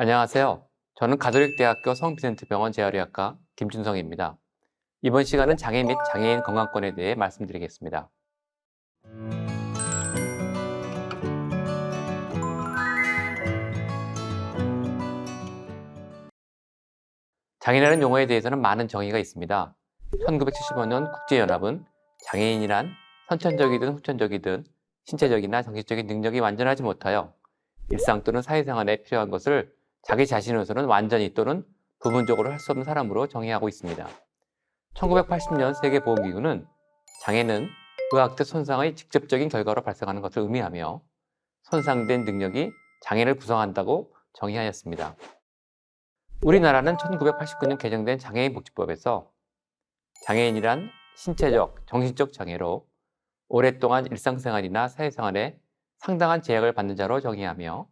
안녕하세요. 저는 가톨릭대학교 성비센트병원 재활의학과 김준성입니다. 이번 시간은 장애 및 장애인 건강권에 대해 말씀드리겠습니다. 장애인이라는 용어에 대해서는 많은 정의가 있습니다. 1975년 국제연합은 장애인이란 선천적이든 후천적이든 신체적이나 정신적인 능력이 완전하지 못하여 일상 또는 사회생활에 필요한 것을 자기 자신으로서는 완전히 또는 부분적으로 할 수 없는 사람으로 정의하고 있습니다. 1980년 세계보건기구는 장애는 의학적 손상의 직접적인 결과로 발생하는 것을 의미하며 손상된 능력이 장애를 구성한다고 정의하였습니다. 우리나라는 1989년 개정된 장애인복지법에서 장애인이란 신체적, 정신적 장애로 오랫동안 일상생활이나 사회생활에 상당한 제약을 받는 자로 정의하며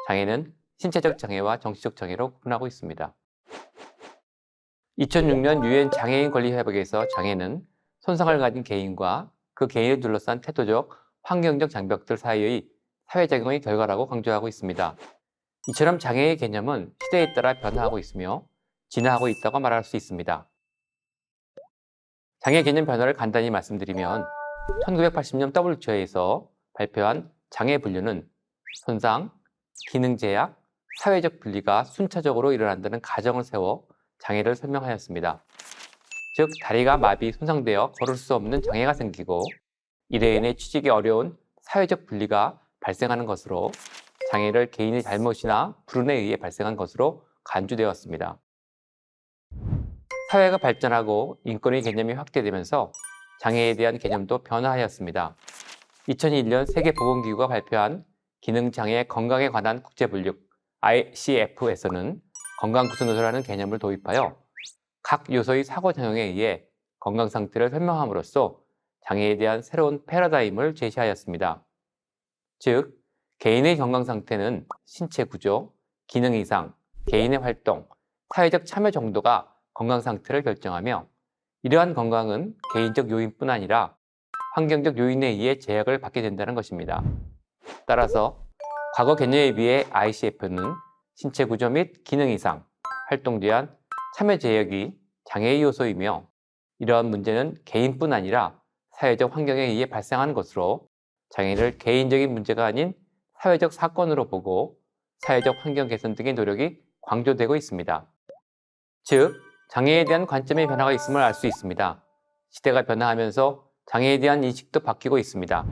장애는 신체적 장애와 정신적 장애로 구분하고 있습니다. 2006년 유엔 장애인 권리 협약에서 장애는 손상을 가진 개인과 그 개인을 둘러싼 태도적, 환경적 장벽들 사이의 사회작용의 결과라고 강조하고 있습니다. 이처럼 장애의 개념은 시대에 따라 변화하고 있으며 진화하고 있다고 말할 수 있습니다. 장애 개념 변화를 간단히 말씀드리면 1980년 WHO에서 발표한 장애 분류는 손상, 기능 제약, 사회적 분리가 순차적으로 일어난다는 가정을 세워 장애를 설명하였습니다. 즉, 다리가 마비, 손상되어 걸을 수 없는 장애가 생기고 이로 인해 취직이 어려운 사회적 분리가 발생하는 것으로 장애를 개인의 잘못이나 불운에 의해 발생한 것으로 간주되었습니다. 사회가 발전하고 인권의 개념이 확대되면서 장애에 대한 개념도 변화하였습니다. 2001년 세계보건기구가 발표한 기능장애 건강에 관한 국제분류 ICF에서는 건강구성요소라는 개념을 도입하여 각 요소의 상호작용에 의해 건강 상태를 설명함으로써 장애에 대한 새로운 패러다임을 제시하였습니다. 즉, 개인의 건강 상태는 신체 구조, 기능 이상, 개인의 활동, 사회적 참여 정도가 건강 상태를 결정하며 이러한 건강은 개인적 요인뿐 아니라 환경적 요인에 의해 제약을 받게 된다는 것입니다. 따라서 과거 개념에 비해 ICF는 신체 구조 및 기능 이상, 활동 제한, 참여 제약이 장애의 요소이며 이러한 문제는 개인뿐 아니라 사회적 환경에 의해 발생하는 것으로 장애를 개인적인 문제가 아닌 사회적 사건으로 보고 사회적 환경 개선 등의 노력이 강조되고 있습니다. 즉, 장애에 대한 관점의 변화가 있음을 알 수 있습니다. 시대가 변화하면서 장애에 대한 인식도 바뀌고 있습니다.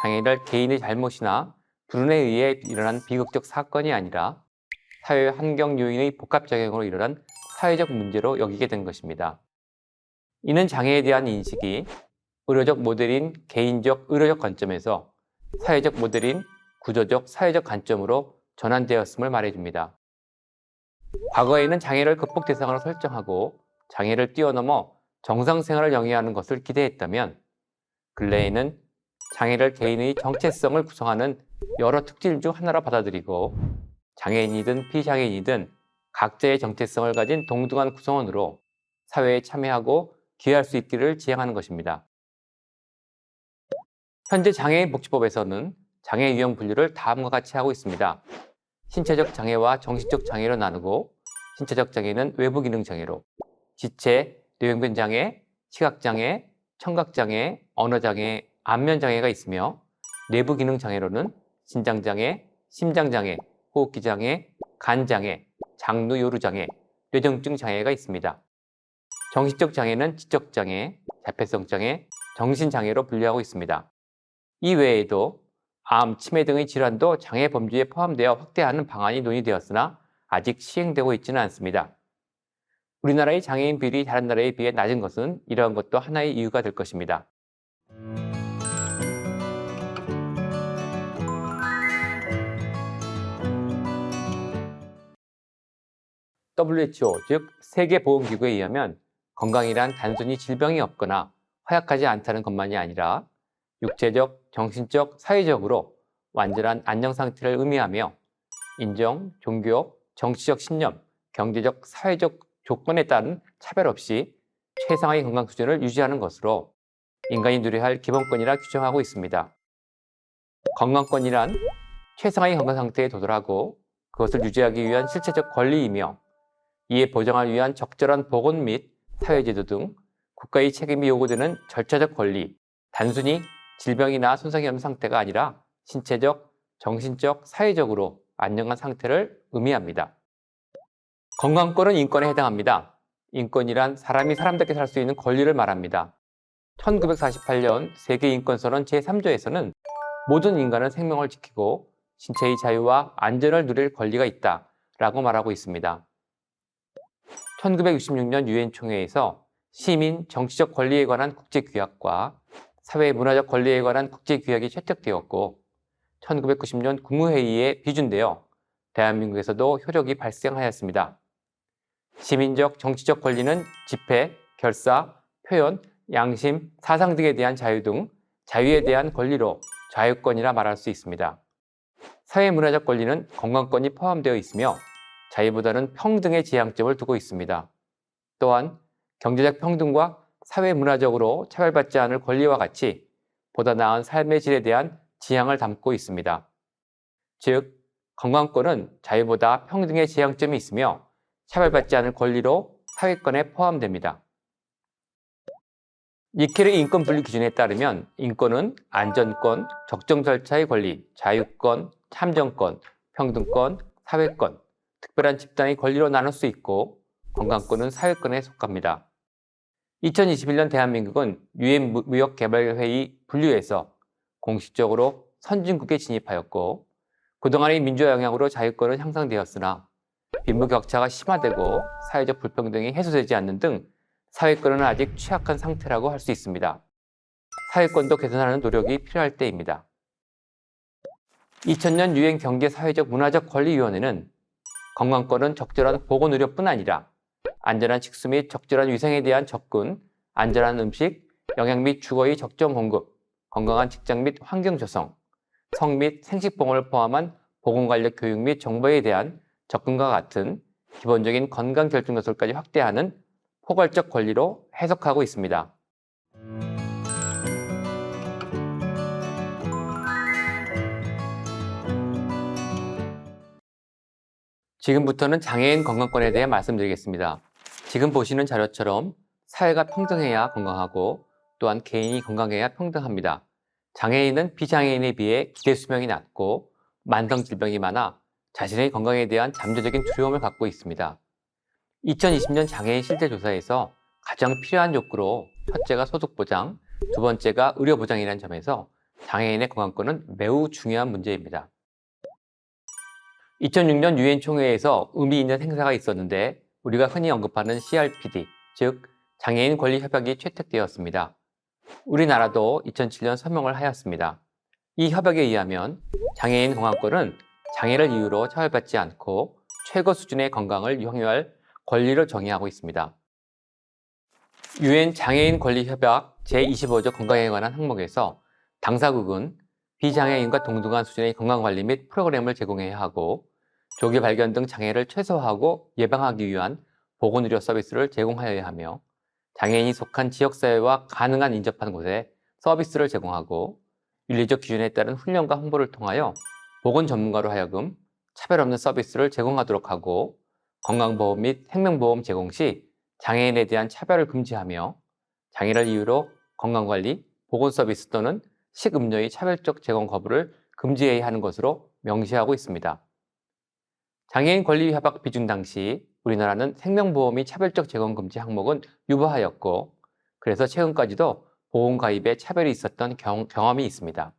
장애를 개인의 잘못이나 불운에 의해 일어난 비극적 사건이 아니라 사회 환경 요인의 복합작용으로 일어난 사회적 문제로 여기게 된 것입니다. 이는 장애에 대한 인식이 의료적 모델인 개인적 의료적 관점에서 사회적 모델인 구조적 사회적 관점으로 전환되었음을 말해줍니다. 과거에는 장애를 극복 대상으로 설정하고 장애를 뛰어넘어 정상생활을 영위하는 것을 기대했다면 근래에는 장애를 개인의 정체성을 구성하는 여러 특질 중 하나로 받아들이고 장애인이든 비장애인이든 각자의 정체성을 가진 동등한 구성원으로 사회에 참여하고 기여할 수 있기를 지향하는 것입니다. 현재 장애인 복지법에서는 장애 유형 분류를 다음과 같이 하고 있습니다. 신체적 장애와 정신적 장애로 나누고 신체적 장애는 외부 기능 장애로 지체, 뇌병변 장애, 시각 장애, 청각 장애, 언어 장애, 안면 장애가 있으며 내부 기능 장애로는 신장 장애, 심장 장애, 호흡기 장애, 간 장애, 장루 요루 장애, 뇌정증 장애가 있습니다. 정신적 장애는 지적 장애, 자폐성 장애, 정신 장애로 분류하고 있습니다. 이 외에도 암, 치매 등의 질환도 장애 범주에 포함되어 확대하는 방안이 논의되었으나 아직 시행되고 있지는 않습니다. 우리나라의 장애인 비율이 다른 나라에 비해 낮은 것은 이러한 것도 하나의 이유가 될 것입니다. WHO, 즉 세계보건기구에 의하면 건강이란 단순히 질병이 없거나 허약하지 않다는 것만이 아니라 육체적, 정신적, 사회적으로 완전한 안녕 상태를 의미하며 인종, 종교, 정치적 신념, 경제적, 사회적 조건에 따른 차별 없이 최상의 건강 수준을 유지하는 것으로 인간이 누려야 할 기본권이라 규정하고 있습니다. 건강권이란 최상의 건강 상태에 도달하고 그것을 유지하기 위한 실체적 권리이며 이에 보장하기 위한 적절한 보건 및 사회제도 등 국가의 책임이 요구되는 절차적 권리, 단순히 질병이나 손상이 없는 상태가 아니라 신체적, 정신적, 사회적으로 안정한 상태를 의미합니다. 건강권은 인권에 해당합니다. 인권이란 사람이 사람답게 살 수 있는 권리를 말합니다. 1948년 세계인권선언 제3조에서는 모든 인간은 생명을 지키고 신체의 자유와 안전을 누릴 권리가 있다라고 말하고 있습니다. 1966년 유엔 총회에서 시민 정치적 권리에 관한 국제규약과 사회 문화적 권리에 관한 국제규약이 채택되었고 1990년 국무회의에 비준되어 대한민국에서도 효력이 발생하였습니다. 시민적 정치적 권리는 집회, 결사, 표현, 양심, 사상 등에 대한 자유 등 자유에 대한 권리로 자유권이라 말할 수 있습니다. 사회문화적 권리는 건강권이 포함되어 있으며 자유보다는 평등의 지향점을 두고 있습니다. 또한 경제적 평등과 사회문화적으로 차별받지 않을 권리와 같이 보다 나은 삶의 질에 대한 지향을 담고 있습니다. 즉, 건강권은 자유보다 평등의 지향점이 있으며 차별받지 않을 권리로 사회권에 포함됩니다. 니켈의 인권 분류 기준에 따르면 인권은 안전권, 적정 절차의 권리, 자유권, 참정권, 평등권, 사회권, 특별한 집단의 권리로 나눌 수 있고 건강권은 사회권에 속합니다. 2021년 대한민국은 유엔 무역개발회의 분류에서 공식적으로 선진국에 진입하였고 그동안의 민주화 영향으로 자유권은 향상되었으나 빈부격차가 심화되고 사회적 불평등이 해소되지 않는 등 사회권은 아직 취약한 상태라고 할 수 있습니다. 사회권도 개선하는 노력이 필요할 때입니다. 2000년 유엔 경제사회적 문화적 권리위원회는 건강권은 적절한 보건의료뿐 아니라 안전한 식수 및 적절한 위생에 대한 접근, 안전한 음식, 영양 및 주거의 적정 공급, 건강한 직장 및 환경 조성, 성 및 생식봉을 포함한 보건관련 교육 및 정보에 대한 접근과 같은 기본적인 건강 결정 요소까지 확대하는 포괄적 권리로 해석하고 있습니다. 지금부터는 장애인 건강권에 대해 말씀드리겠습니다. 지금 보시는 자료처럼 사회가 평등해야 건강하고 또한 개인이 건강해야 평등합니다. 장애인은 비장애인에 비해 기대 수명이 낮고 만성 질병이 많아 자신의 건강에 대한 잠재적인 두려움을 갖고 있습니다. 2020년 장애인 실태 조사에서 가장 필요한 욕구로 첫째가 소득 보장, 두 번째가 의료 보장이라는 점에서 장애인의 건강권은 매우 중요한 문제입니다. 2006년 유엔 총회에서 의미 있는 행사가 있었는데 우리가 흔히 언급하는 CRPD, 즉 장애인 권리 협약이 채택되었습니다. 우리나라도 2007년 서명을 하였습니다. 이 협약에 의하면 장애인 건강권은 장애를 이유로 차별받지 않고 최고 수준의 건강을 향유할 권리를 정의하고 있습니다. 유엔 장애인 권리 협약 제25조 건강에 관한 항목에서 당사국은 비장애인과 동등한 수준의 건강관리 및 프로그램을 제공해야 하고 조기 발견 등 장애를 최소화하고 예방하기 위한 보건의료 서비스를 제공하여야 하며 장애인이 속한 지역사회와 가능한 인접한 곳에 서비스를 제공하고 윤리적 기준에 따른 훈련과 홍보를 통하여 보건 전문가로 하여금 차별 없는 서비스를 제공하도록 하고 건강보험 및 생명보험 제공 시 장애인에 대한 차별을 금지하며 장애를 이유로 건강관리, 보건 서비스 또는 식음료의 차별적 제공 거부를 금지해야 하는 것으로 명시하고 있습니다. 장애인 권리 협약 비준 당시 우리나라는 생명보험이 차별적 제공 금지 항목은 유보하였고 그래서 최근까지도 보험 가입에 차별이 있었던 경험이 있습니다.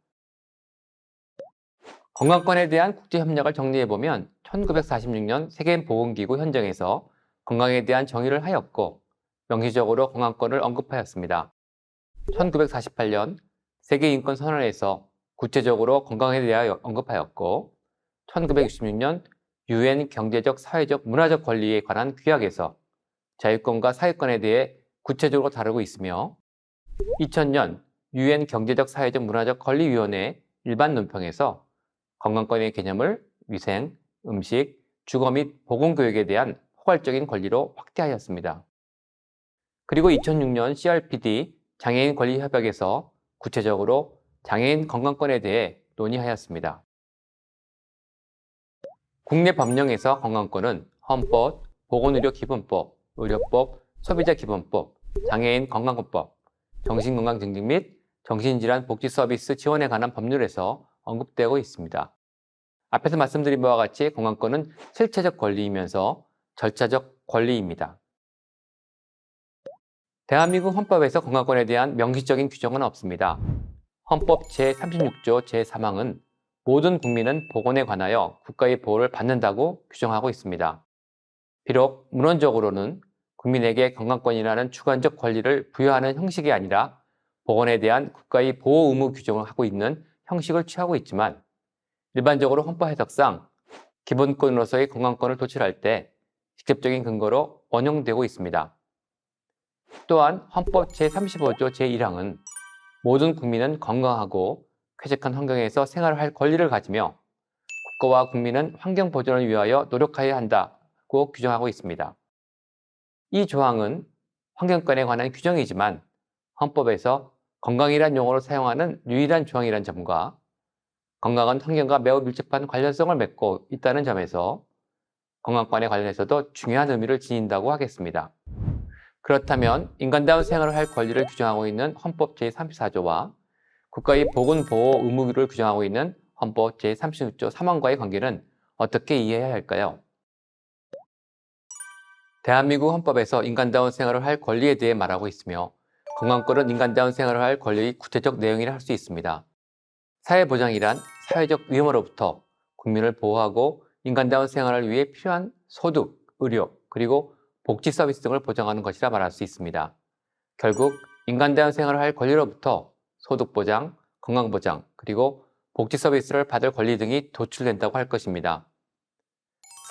건강권에 대한 국제협력을 정리해보면 1946년 세계보건기구 현정에서 건강에 대한 정의를 하였고 명시적으로 건강권을 언급하였습니다. 1948년 세계인권선언에서 구체적으로 건강에 대하여 언급하였고 1966년 유엔 경제적, 사회적, 문화적 권리에 관한 규약에서 자유권과 사회권에 대해 구체적으로 다루고 있으며 2000년 유엔 경제적, 사회적, 문화적 권리위원회 일반 논평에서 건강권의 개념을 위생, 음식, 주거 및 보건교육에 대한 포괄적인 권리로 확대하였습니다. 그리고 2006년 CRPD 장애인 권리 협약에서 구체적으로 장애인 건강권에 대해 논의하였습니다. 국내 법령에서 건강권은 헌법, 보건의료기본법, 의료법, 소비자기본법, 장애인 건강권법, 정신건강증진 및 정신질환 복지 서비스 지원에 관한 법률에서 언급되고 있습니다. 앞에서 말씀드린 바와 같이 건강권은 실체적 권리이면서 절차적 권리입니다. 대한민국 헌법에서 건강권에 대한 명시적인 규정은 없습니다. 헌법 제36조 제3항은 모든 국민은 보건에 관하여 국가의 보호를 받는다고 규정하고 있습니다. 비록 문헌적으로는 국민에게 건강권이라는 주관적 권리를 부여하는 형식이 아니라 보건에 대한 국가의 보호 의무 규정을 하고 있는 형식을 취하고 있지만 일반적으로 헌법 해석상 기본권으로서의 건강권을 도출할 때 직접적인 근거로 원용되고 있습니다. 또한 헌법 제35조 제1항은 모든 국민은 건강하고 쾌적한 환경에서 생활을 할 권리를 가지며 국가와 국민은 환경 보존을 위하여 노력하여야 한다고 규정하고 있습니다. 이 조항은 환경권에 관한 규정이지만 헌법에서 건강이란 용어로 사용하는 유일한 조항이란 점과 건강한 환경과 매우 밀접한 관련성을 맺고 있다는 점에서 건강권에 관련해서도 중요한 의미를 지닌다고 하겠습니다. 그렇다면 인간다운 생활을 할 권리를 규정하고 있는 헌법 제34조와 국가의 보건보호 의무를 규정하고 있는 헌법 제36조 3항과의 관계는 어떻게 이해해야 할까요? 대한민국 헌법에서 인간다운 생활을 할 권리에 대해 말하고 있으며 건강권은 인간다운 생활을 할 권리의 구체적 내용이라 할 수 있습니다. 사회보장이란 사회적 위험으로부터 국민을 보호하고 인간다운 생활을 위해 필요한 소득, 의료, 그리고 복지 서비스 등을 보장하는 것이라 말할 수 있습니다. 결국 인간다운 생활을 할 권리로부터 소득보장, 건강보장, 그리고 복지 서비스를 받을 권리 등이 도출된다고 할 것입니다.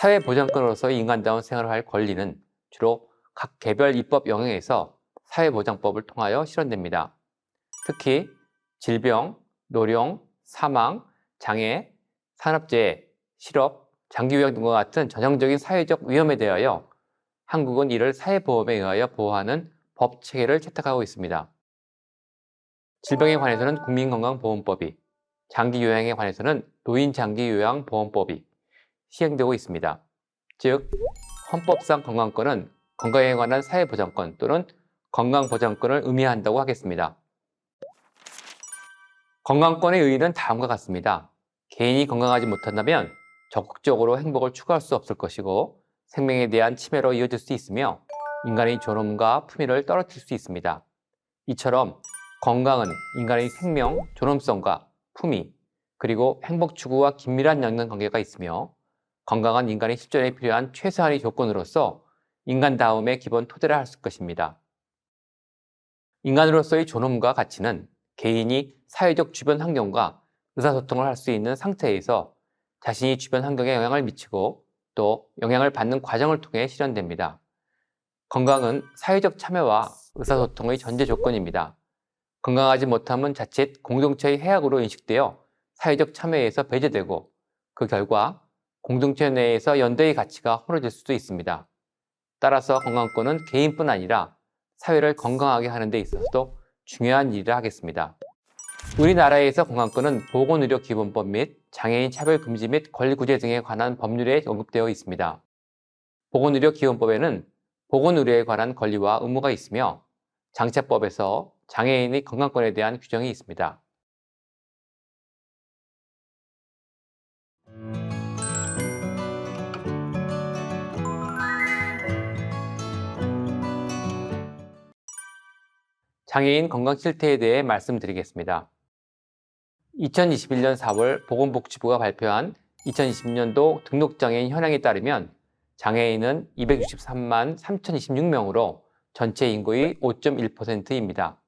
사회보장권으로서의 인간다운 생활을 할 권리는 주로 각 개별 입법 영역에서 사회보장법을 통하여 실현됩니다. 특히 질병, 노령, 사망, 장애, 산업재해, 실업, 장기요양 등과 같은 전형적인 사회적 위험에 대하여 한국은 이를 사회보험에 의하여 보호하는 법 체계를 채택하고 있습니다. 질병에 관해서는 국민건강보험법이, 장기요양에 관해서는 노인장기요양보험법이 시행되고 있습니다. 즉, 헌법상 건강권은 건강에 관한 사회보장권 또는 건강보장권을 의미한다고 하겠습니다. 건강권의 의의는 다음과 같습니다. 개인이 건강하지 못한다면 적극적으로 행복을 추구할 수 없을 것이고 생명에 대한 침해로 이어질 수 있으며 인간의 존엄과 품위를 떨어뜨릴 수 있습니다. 이처럼 건강은 인간의 생명, 존엄성과 품위, 그리고 행복 추구와 긴밀한 연관관계가 있으며 건강한 인간의 실존에 필요한 최소한의 조건으로서 인간다움의 기본 토대라 할 것입니다. 인간으로서의 존엄과 가치는 개인이 사회적 주변 환경과 의사소통을 할 수 있는 상태에서 자신이 주변 환경에 영향을 미치고 또 영향을 받는 과정을 통해 실현됩니다. 건강은 사회적 참여와 의사소통의 전제 조건입니다. 건강하지 못함은 자칫 공동체의 해악으로 인식되어 사회적 참여에서 배제되고 그 결과 공동체 내에서 연대의 가치가 허물어질 수도 있습니다. 따라서 건강권은 개인뿐 아니라 사회를 건강하게 하는 데 있어서도 중요한 일을 하겠습니다. 우리나라에서 건강권은 보건의료기본법 및 장애인 차별금지 및 권리구제 등에 관한 법률에 언급되어 있습니다. 보건의료기본법에는 보건의료에 관한 권리와 의무가 있으며 장차법에서 장애인의 건강권에 대한 규정이 있습니다. 장애인 건강 실태에 대해 말씀드리겠습니다. 2021년 4월 보건복지부가 발표한 2020년도 등록장애인 현황에 따르면 장애인은 263만 3,026명으로 전체 인구의 5.1%입니다.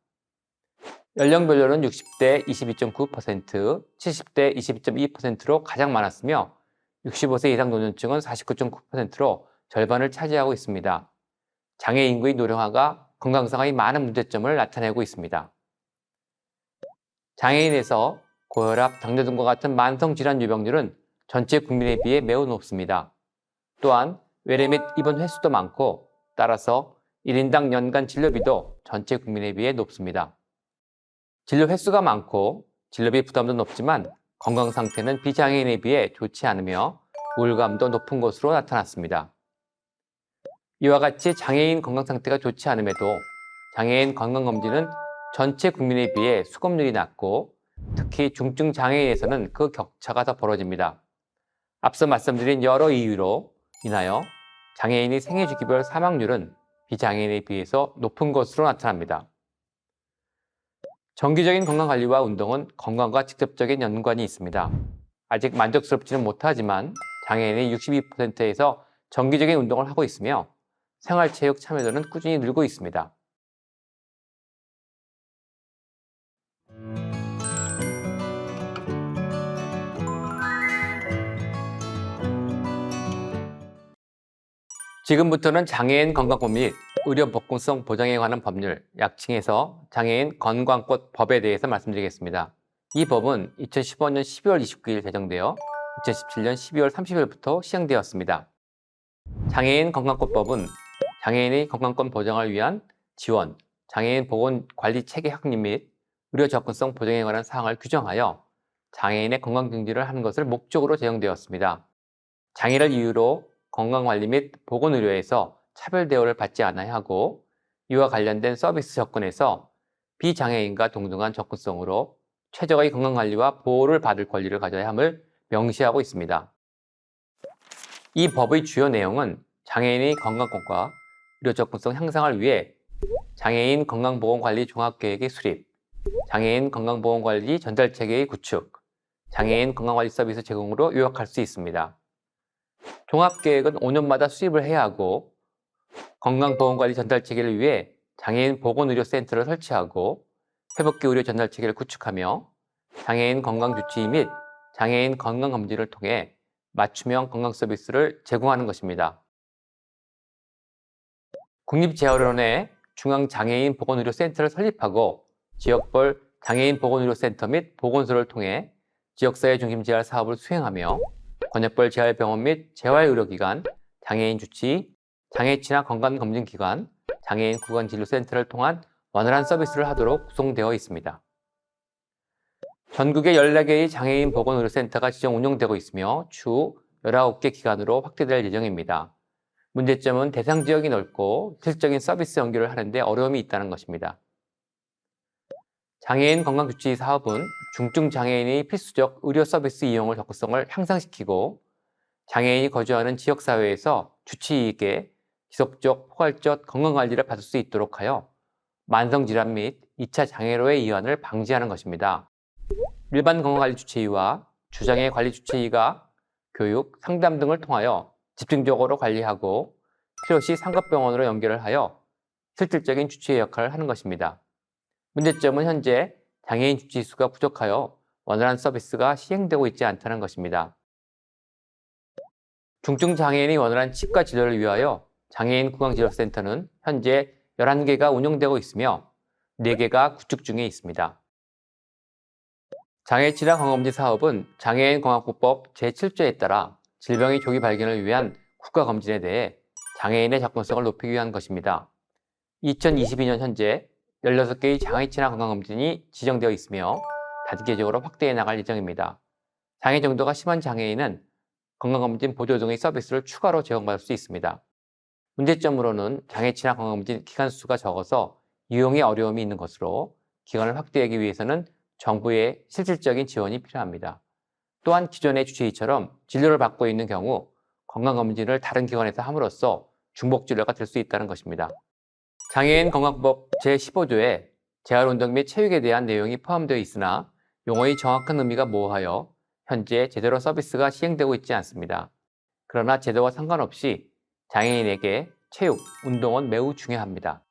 연령별로는 60대 22.9%, 70대 22.2%로 가장 많았으며 65세 이상 노년층은 49.9%로 절반을 차지하고 있습니다. 장애 인구의 노령화가 건강상의 많은 문제점을 나타내고 있습니다. 장애인에서 고혈압, 당뇨 등과 같은 만성질환 유병률은 전체 국민에 비해 매우 높습니다. 또한 외래 및 입원 횟수도 많고 따라서 1인당 연간 진료비도 전체 국민에 비해 높습니다. 진료 횟수가 많고 진료비 부담도 높지만 건강 상태는 비장애인에 비해 좋지 않으며 우울감도 높은 것으로 나타났습니다. 이와 같이 장애인 건강 상태가 좋지 않음에도 장애인 건강검진은 전체 국민에 비해 수검률이 낮고 특히 중증 장애인에서는 그 격차가 더 벌어집니다. 앞서 말씀드린 여러 이유로 인하여 장애인의 생애 주기별 사망률은 비장애인에 비해서 높은 것으로 나타납니다. 정기적인 건강관리와 운동은 건강과 직접적인 연관이 있습니다. 아직 만족스럽지는 못하지만 장애인의 62%에서 정기적인 운동을 하고 있으며 생활체육 참여도는 꾸준히 늘고 있습니다. 지금부터는 장애인 건강법 및 의료 복구성 보장에 관한 법률, 약칭해서 장애인 건강법 법에 대해서 말씀드리겠습니다. 이 법은 2015년 12월 29일 제정되어 2017년 12월 30일부터 시행되었습니다. 장애인 건강법법은 장애인의 건강권 보장을 위한 지원, 장애인 보건관리 체계 확립 및 의료 접근성 보장에 관한 사항을 규정하여 장애인의 건강 증진을 하는 것을 목적으로 제정되었습니다. 장애를 이유로 건강관리 및 보건의료에서 차별 대우를 받지 않아야 하고 이와 관련된 서비스 접근에서 비장애인과 동등한 접근성으로 최적의 건강관리와 보호를 받을 권리를 가져야 함을 명시하고 있습니다. 이 법의 주요 내용은 장애인의 건강권과 의료 접근성 향상을 위해 장애인 건강보건관리 종합계획의 수립, 장애인 건강보건관리 전달체계의 구축, 장애인 건강관리 서비스 제공으로 요약할 수 있습니다. 종합계획은 5년마다 수립을 해야 하고 건강보건관리 전달체계를 위해 장애인 보건의료센터를 설치하고 회복기 의료 전달체계를 구축하며 장애인 건강주치의 및 장애인 건강검진을 통해 맞춤형 건강서비스를 제공하는 것입니다. 국립재활원에 중앙장애인 보건의료센터를 설립하고 지역별 장애인 보건의료센터 및 보건소를 통해 지역사회 중심 재활 사업을 수행하며 권역별 재활병원 및 재활의료기관, 장애인 주치, 장애치나 건강검진기관, 장애인 구강진료센터를 통한 원활한 서비스를 하도록 구성되어 있습니다. 전국에 14개의 장애인 보건의료센터가 지정 운영되고 있으며 추후 19개 기관으로 확대될 예정입니다. 문제점은 대상 지역이 넓고 실질적인 서비스 연결을 하는데 어려움이 있다는 것입니다. 장애인 건강주치의 사업은 중증 장애인의 필수적 의료 서비스 이용을 접근성을 향상시키고 장애인이 거주하는 지역사회에서 주치의에게 지속적, 포괄적 건강관리를 받을 수 있도록 하여 만성질환 및 2차 장애로의 이완을 방지하는 것입니다. 일반 건강관리 주치의와 주장애 관리 주치의가 교육, 상담 등을 통하여 집중적으로 관리하고 필요시 상급병원으로 연결을 하여 실질적인 주치의 역할을 하는 것입니다. 문제점은 현재 장애인 주치의 수가 부족하여 원활한 서비스가 시행되고 있지 않다는 것입니다. 중증 장애인의 원활한 치과 진료를 위하여 장애인 구강진료센터는 현재 11개가 운영되고 있으며 4개가 구축 중에 있습니다. 장애치료 건강검진 사업은 장애인 건강보호법 제7조에 따라 질병의 조기 발견을 위한 국가검진에 대해 장애인의 접근성을 높이기 위한 것입니다. 2022년 현재 16개의 장애치료 건강검진이 지정되어 있으며 단계적으로 확대해 나갈 예정입니다. 장애 정도가 심한 장애인은 건강검진 보조 등의 서비스를 추가로 제공받을 수 있습니다. 문제점으로는 장애치료 건강검진 기관 수가 적어서 이용에 어려움이 있는 것으로 기관을 확대하기 위해서는 정부의 실질적인 지원이 필요합니다. 또한 기존의 주치의처럼 진료를 받고 있는 경우 건강검진을 다른 기관에서 함으로써 중복진료가 될 수 있다는 것입니다. 장애인 건강법 제15조에 재활운동 및 체육에 대한 내용이 포함되어 있으나 용어의 정확한 의미가 모호하여 현재 제대로 서비스가 시행되고 있지 않습니다. 그러나 제도와 상관없이 장애인에게 체육, 운동은 매우 중요합니다.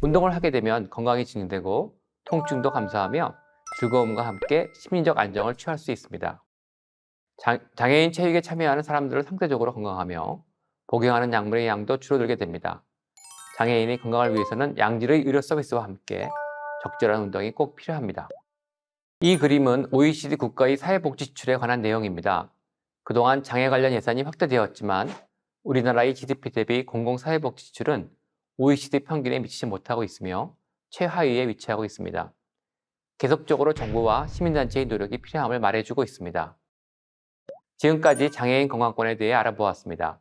운동을 하게 되면 건강이 증진되고 통증도 감소하며 즐거움과 함께 심리적 안정을 취할 수 있습니다. 장애인 체육에 참여하는 사람들은 상대적으로 건강하며 복용하는 약물의 양도 줄어들게 됩니다. 장애인의 건강을 위해서는 양질의 의료 서비스와 함께 적절한 운동이 꼭 필요합니다. 이 그림은 OECD 국가의 사회복지 지출에 관한 내용입니다. 그동안 장애 관련 예산이 확대되었지만 우리나라의 GDP 대비 공공사회복지 지출은 OECD 평균에 미치지 못하고 있으며 최하위에 위치하고 있습니다. 계속적으로 정부와 시민단체의 노력이 필요함을 말해주고 있습니다. 지금까지 장애인 건강권에 대해 알아보았습니다.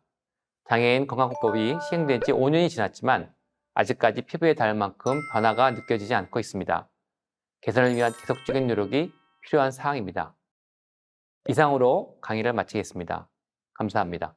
장애인 건강법이 시행된 지 5년이 지났지만 아직까지 피부에 닿을 만큼 변화가 느껴지지 않고 있습니다. 개선을 위한 계속적인 노력이 필요한 사항입니다. 이상으로 강의를 마치겠습니다. 감사합니다.